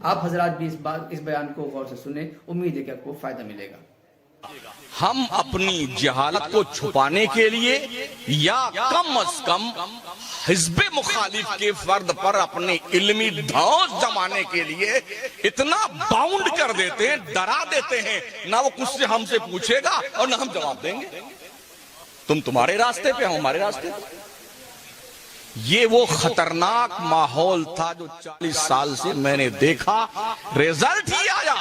آپ حضرات بھی اس بیان کو غور سے سنیں، امید ہے کہ آپ کو فائدہ ملے گا۔ ہم اپنی جہالت کو چھپانے کے لیے یا کم از کم حزب مخالف کے فرد پر اپنے علمی دھوس جمانے کے لیے اتنا باؤنڈ کر دیتے ہیں، ڈرا دیتے ہیں، نہ وہ کچھ سے ہم سے پوچھے گا اور نہ ہم جواب دیں گے، تم تمہارے راستے پہ، ہم ہمارے راستے پہ۔ یہ وہ خطرناک ماحول تھا جو 40 سال سے میں نے دیکھا، ریزلٹ ہی آیا۔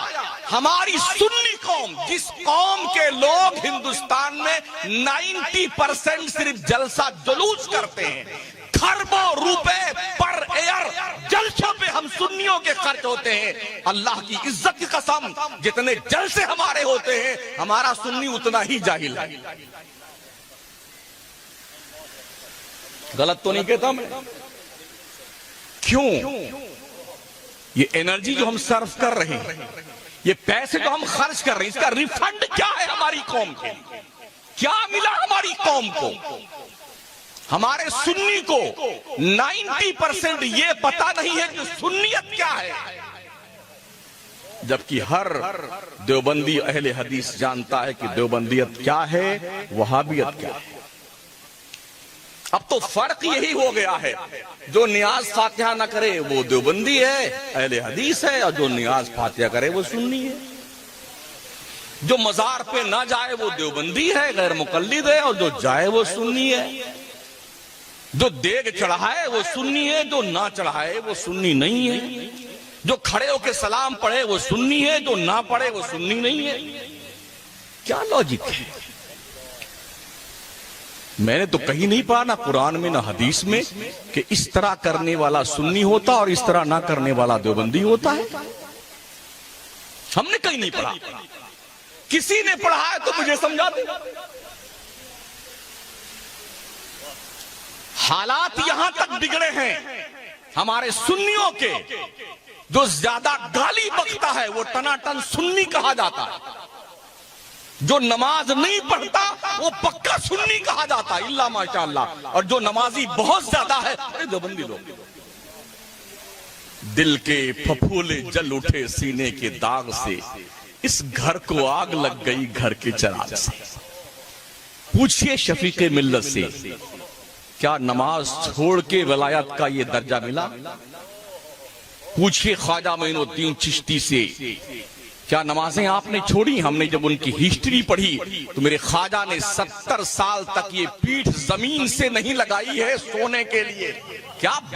ہماری سنی قوم، جس قوم کے لوگ ہندوستان میں 90% صرف جلسہ جلوس کرتے ہیں، کھربوں روپے پر ایئر جلسوں پہ ہم سنیوں کے خرچ ہوتے ہیں، اللہ کی عزت کی قسم جتنے جلسے ہمارے ہوتے ہیں ہمارا سنی اتنا ہی جاہل ہے۔ غلط تو نہیں کہتا میں؟ کیوں؟ یہ انرجی جو ہم صرف کر رہے ہیں، یہ پیسے جو ہم خرچ کر رہے ہیں، اس کا ریفنڈ کیا ہے ہماری قوم کو؟ کیا ملا ہماری قوم کو؟ ہمارے سنی کو 90% یہ پتا نہیں ہے کہ سنیت کیا ہے، جبکہ ہر دیوبندی اہل حدیث جانتا ہے کہ دیوبندیت کیا ہے، وہابیت کیا ہے۔ اب تو فرق یہی ہو گیا ہے، جو نیاز فاتحہ نہ کرے وہ دیوبندی ہے، اہل حدیث ہے، اور جو نیاز فاتحہ کرے وہ سنی ہے۔ جو مزار پہ نہ جائے وہ دیوبندی ہے، غیر مقلد ہے، اور جو جائے وہ سنی ہے۔ جو دیگ چڑھائے وہ سنی ہے، جو نہ چڑھائے وہ سنی نہیں ہے۔ جو کھڑے ہو کے سلام پڑھے وہ سنی ہے، جو نہ پڑھے وہ سنی نہیں ہے۔ کیا لاجک ہے؟ میں نے تو کہیں نہیں پڑھا، نہ قرآن میں نہ حدیث میں، کہ اس طرح کرنے والا سنی ہوتا اور اس طرح نہ کرنے والا دیوبندی ہوتا ہے۔ ہم نے کہیں نہیں پڑھا، کسی نے پڑھا ہے تو مجھے سمجھا دے۔ حالات یہاں تک بگڑے ہیں ہمارے سنیوں کے، جو زیادہ گالی بکتا ہے وہ ٹناٹن سنی کہا جاتا ہے، جو نماز نہیں پڑھتا وہ پکا سنی کہا جاتا ہے، اللہ ماشاءاللہ، اور جو نمازی بہت زیادہ ہے دیوبندی لوگ۔ دل کے پھپھولے جل اٹھے سینے کے داغ سے، اس گھر کو آگ لگ گئی گھر کے چراغ سے۔ پوچھئے شفیق ملت سے، کیا نماز چھوڑ کے ولایت کا یہ درجہ ملا؟ پوچھئے خواجہ معین الدین چشتی سے، کیا نمازیں آپ نے چھوڑی؟ ہم نے جب ان کی ہسٹری پڑھی تو میرے خواجہ نے 70 سال تک یہ پیٹھ زمین سے نہیں لگائی ہے سونے کے لیے۔ کیا بات